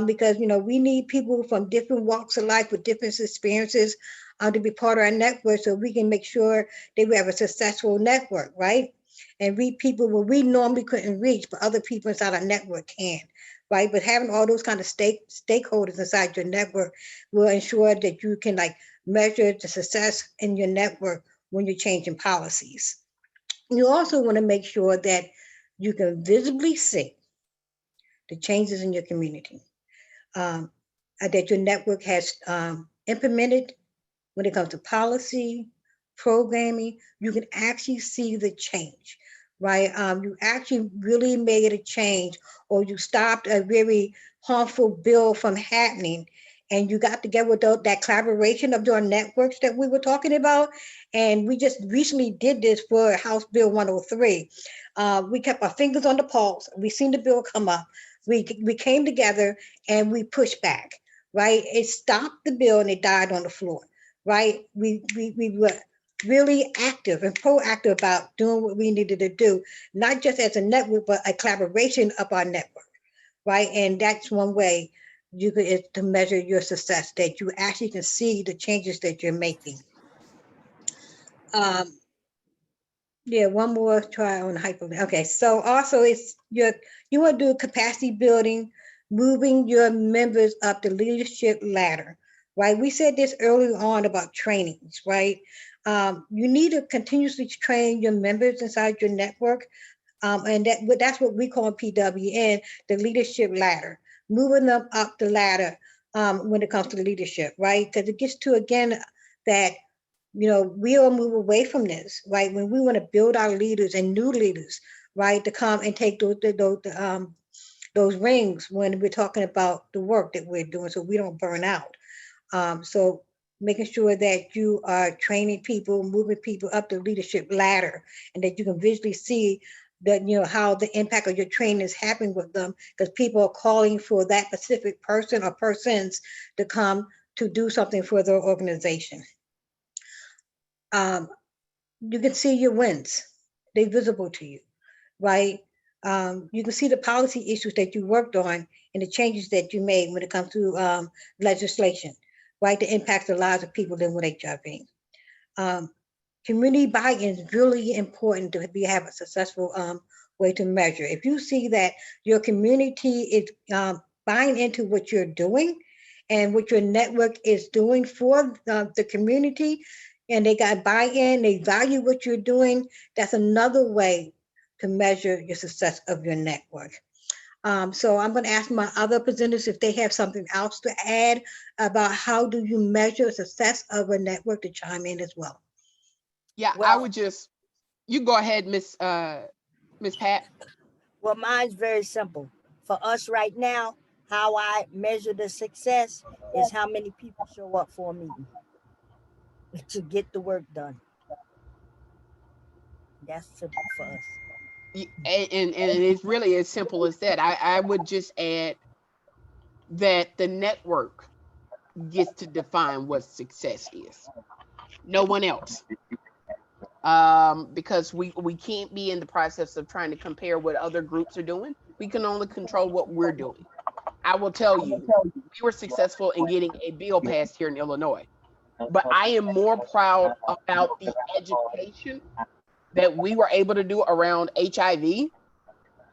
Because we need people from different walks of life with different experiences to be part of our network, so we can make sure that we have a successful network, right? And reach people where we normally couldn't reach, but other people inside our network can, right? But having all those kind of stakeholders inside your network will ensure that you can measure the success in your network when you're changing policies. You also want to make sure that you can visibly see the changes in your community, that your network has implemented when it comes to policy, programming. You can actually see the change, right? You actually really made a change, or you stopped a very harmful bill from happening, and you got together with that collaboration of your networks that we were talking about. And we just recently did this for House Bill 103. We kept our fingers on the pulse. We seen the bill come up. We came together and we pushed back, right? It stopped the bill and it died on the floor, right? We were really active and proactive about doing what we needed to do, not just as a network, but a collaboration of our network, right? And that's one way you could is to measure your success, that you actually can see the changes that you're making. Yeah, one more try on hyper. Okay, so also you want to do capacity building, moving your members up the leadership ladder, right? We said this early on about trainings, right? You need to continuously train your members inside your network, and that's what we call PWN, the leadership ladder, moving them up the ladder when it comes to leadership, right? Because it gets to, again, that we'll move away from this, right? When we want to build our leaders and new leaders, right, to come and take those rings when we're talking about the work that we're doing, so we don't burn out. So making sure that you are training people, moving people up the leadership ladder, and that you can visually see that, how the impact of your training is happening with them, because people are calling for that specific person or persons to come to do something for their organization. You can see your wins. They're visible to you, right? You can see the policy issues that you worked on and the changes that you made when it comes to legislation, right? The impacts the lives of people living with HIV. Community buy-in is really important to have a successful way to measure. If you see that your community is buying into what you're doing and what your network is doing for the community, and they got buy-in, they value what you're doing, that's another way to measure your success of your network. So I'm going to ask my other presenters if they have something else to add about how do you measure success of a network, to chime in as well. Yeah, Well, I would just, you go ahead, Miss Pat. Well, mine's very simple. For us right now, how I measure the success is how many people show up for a meeting to get the work done. That's simple for us. And it's really as simple as that. I would just add that the network gets to define what success is. No one else. Because we can't be in the process of trying to compare what other groups are doing. We can only control what we're doing. I will tell you, we were successful in getting a bill passed here in Illinois, but I am more proud about the education that we were able to do around HIV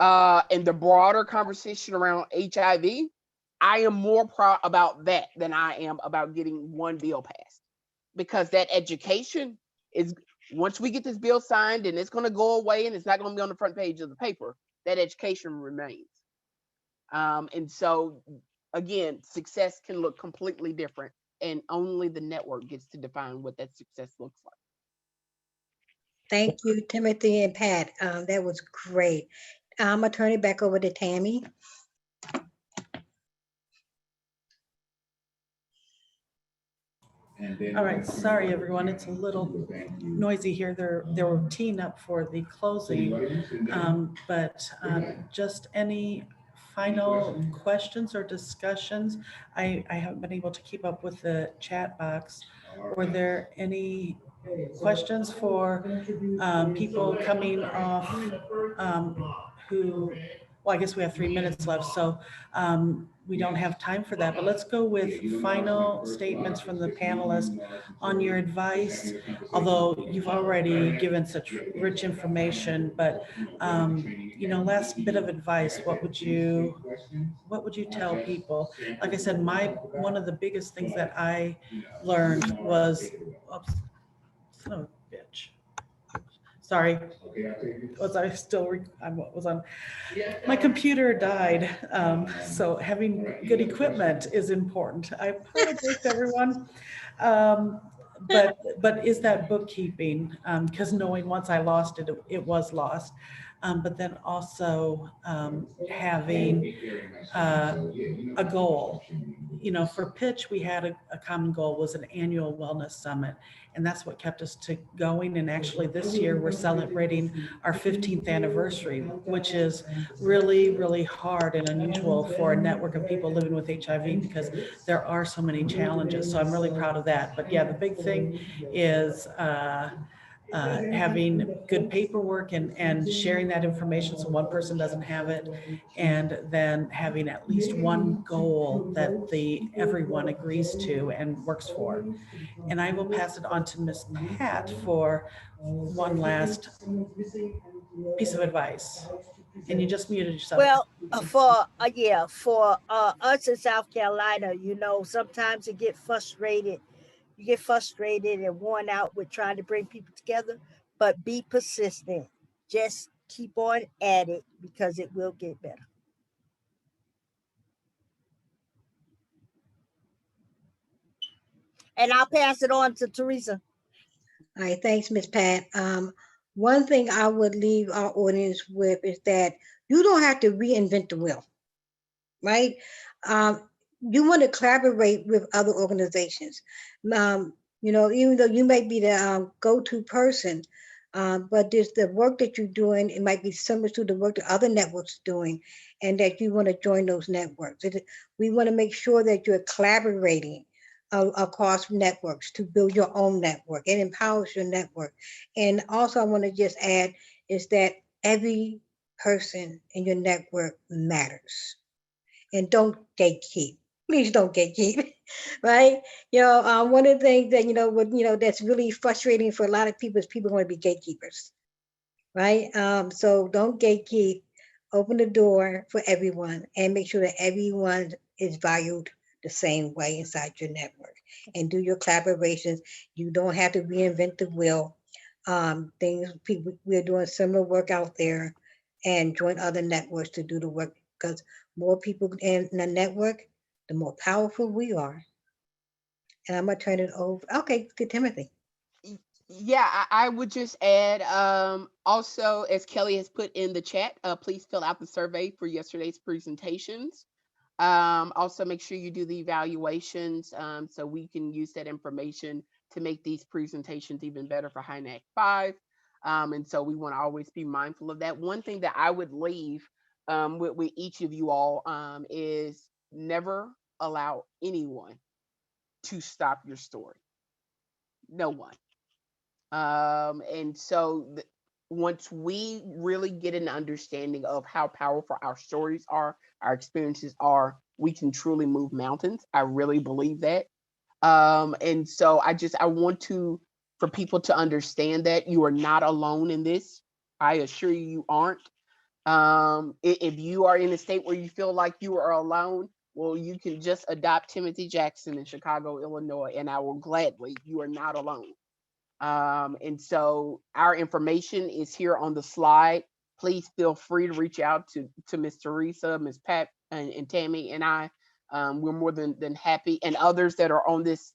and the broader conversation around HIV. I am more proud about that than I am about getting one bill passed, because that education is, once we get this bill signed and it's going to go away and it's not going to be on the front page of the paper, that education remains. And so, again, success can look completely different and only the network gets to define what that success looks like. Thank you, Timothy and Pat. That was great. I'm gonna turn it back over to Tami. All right, sorry, everyone. It's a little noisy here. They were teeing up for the closing. Just any final questions or discussions? I haven't been able to keep up with the chat box. Were there any questions for people coming off who, well, I guess we have 3 minutes left, so we don't have time for that, but let's go with final statements from the panelists on your advice, although you've already given such rich information, but last bit of advice, what would you tell people? Like I said, one of the biggest things that I learned was, oops, son of a bitch. Sorry, was I still, I was on, my computer died. So having good equipment is important. I apologize to everyone. But is that bookkeeping? Because knowing once I lost it, it was lost. But then also having a goal. For pitch, we had a common goal, was an annual wellness summit. And that's what kept us going. And actually this year we're celebrating our 15th anniversary, which is really, really hard and unusual for a network of people living with HIV because there are so many challenges. So I'm really proud of that. But yeah, the big thing is having good paperwork and sharing that information so one person doesn't have it, and then having at least one goal that everyone agrees to and works for. And I will pass it on to Miss Pat for one last piece of advice. And you just muted yourself. Well, for us in South Carolina, sometimes you get frustrated and worn out with trying to bring people together, but be persistent. Just keep on at it because it will get better. And I'll pass it on to Teresa. All right, thanks, Ms. Pat. One thing I would leave our audience with is that you don't have to reinvent the wheel, right? You want to collaborate with other organizations. Even though you may be the go-to person, but there's the work that you're doing, it might be similar to the work that other networks are doing, and that you want to join those networks. We want to make sure that you're collaborating across networks to build your own network. It empowers your network. And also I want to just add is that every person in your network matters. And don't gatekeep. Please don't gatekeep, right? One of the things that, that's really frustrating for a lot of people is people want to be gatekeepers, right? So don't gatekeep, open the door for everyone and make sure that everyone is valued the same way inside your network, and do your collaborations. You don't have to reinvent the wheel. We're doing similar work out there, and join other networks to do the work, because more people in the network, the more powerful we are. And I'm gonna turn it over. Okay, to Timothy. Yeah, I would just add, also, as Kelly has put in the chat, please fill out the survey for yesterday's presentations. Also make sure you do the evaluations so we can use that information to make these presentations even better for HiNAC 5. And so we want to always be mindful of that. One thing that I would leave with each of you all is never allow anyone to stop your story. No one. And so once we really get an understanding of how powerful our stories are, our experiences are, we can truly move mountains. I really believe that. And so I want for people to understand that you are not alone in this. I assure you aren't. If you are in a state where you feel like you are alone, well, you can just adopt Timothy Jackson in Chicago, Illinois, and I will gladly, you are not alone. And so our information is here on the slide. Please feel free to reach out to Ms. Teresa, Ms. Pat, and Tami and I we're more than happy. And others that are on this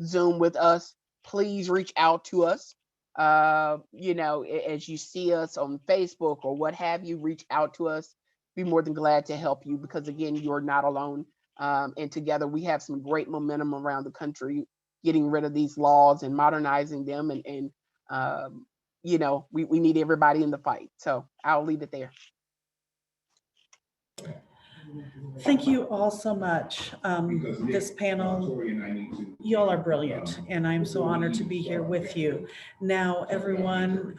Zoom with us, please reach out to us. You know, as you see us on Facebook or what have you, reach out to us. Be more than glad to help you, because again, you're not alone. And together we have some great momentum around the country, getting rid of these laws and modernizing them. And you know, we need everybody in the fight. So I'll leave it there. Thank you all so much. This panel, y'all are brilliant, and I'm so honored to be here with you. Now, everyone,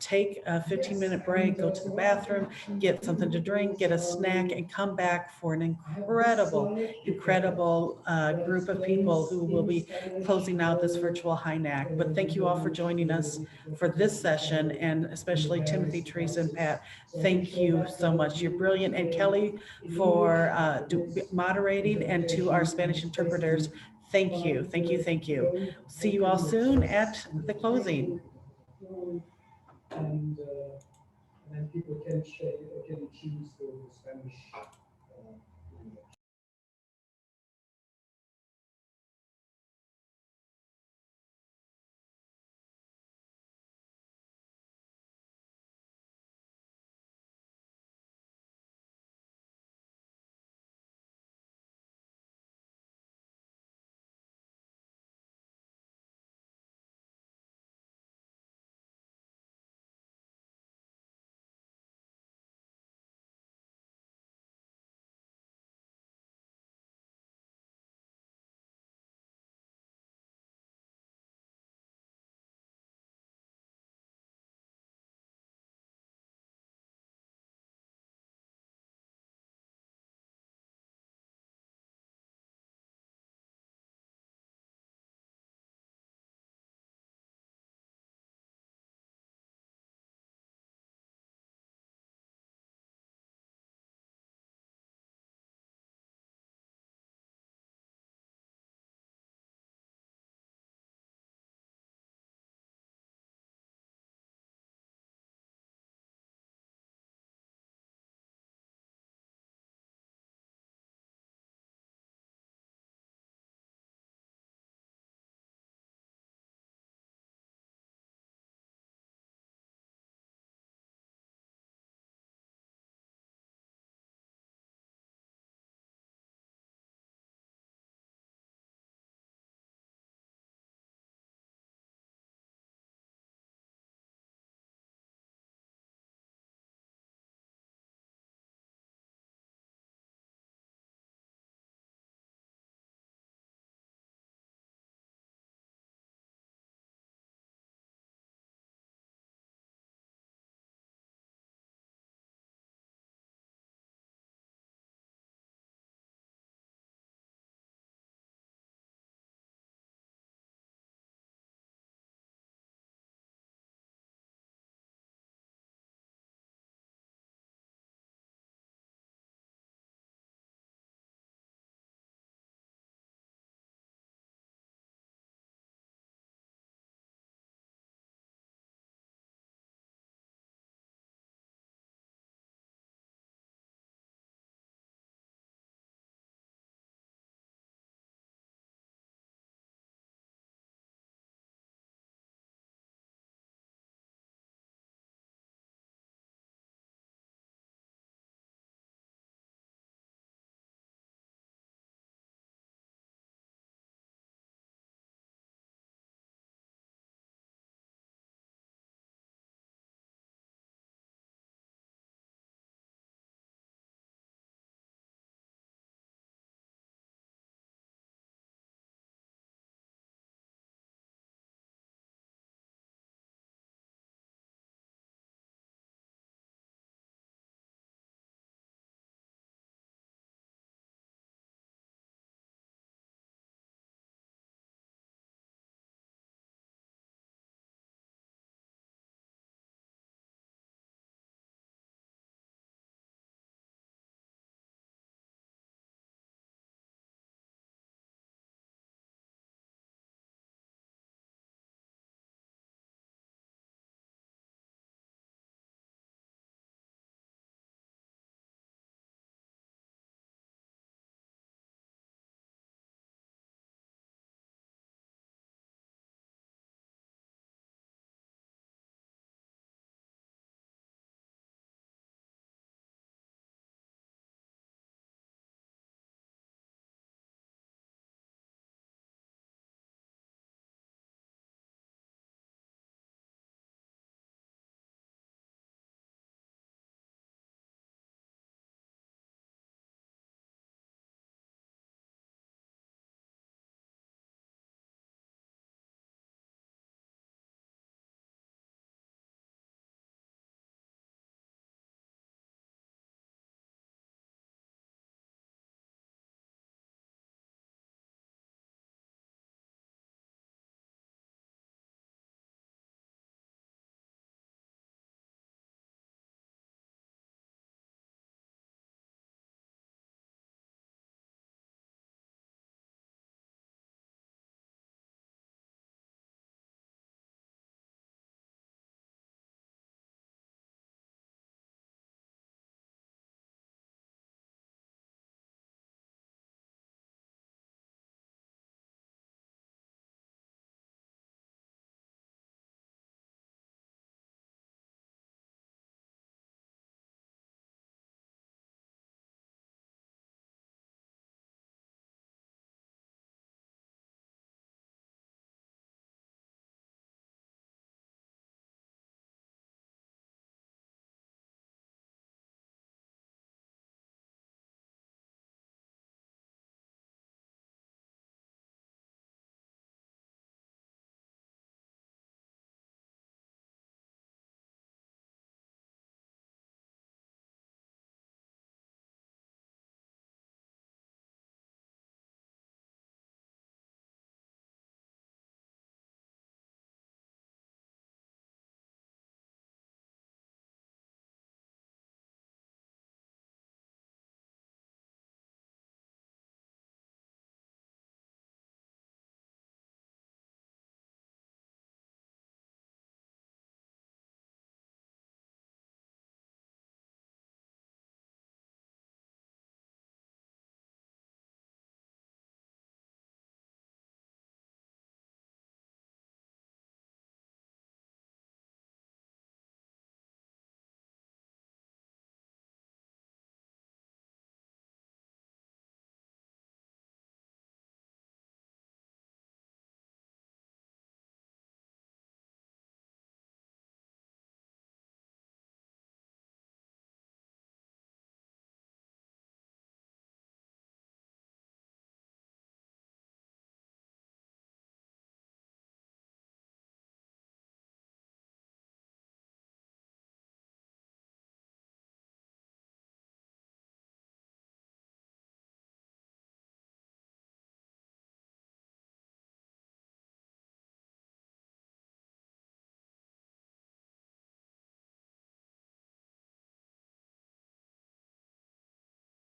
take a 15-minute break, go to the bathroom, get something to drink, get a snack, and come back for an incredible group of people who will be closing out this virtual HINAC. But thank you all for joining us for this session, and especially Timothy, Teresa, and Pat. Thank you so much. You're brilliant. And Kelly, for moderating, and to our Spanish interpreters, thank you, thank you, thank you. See you all soon at the closing. And then people can choose the Spanish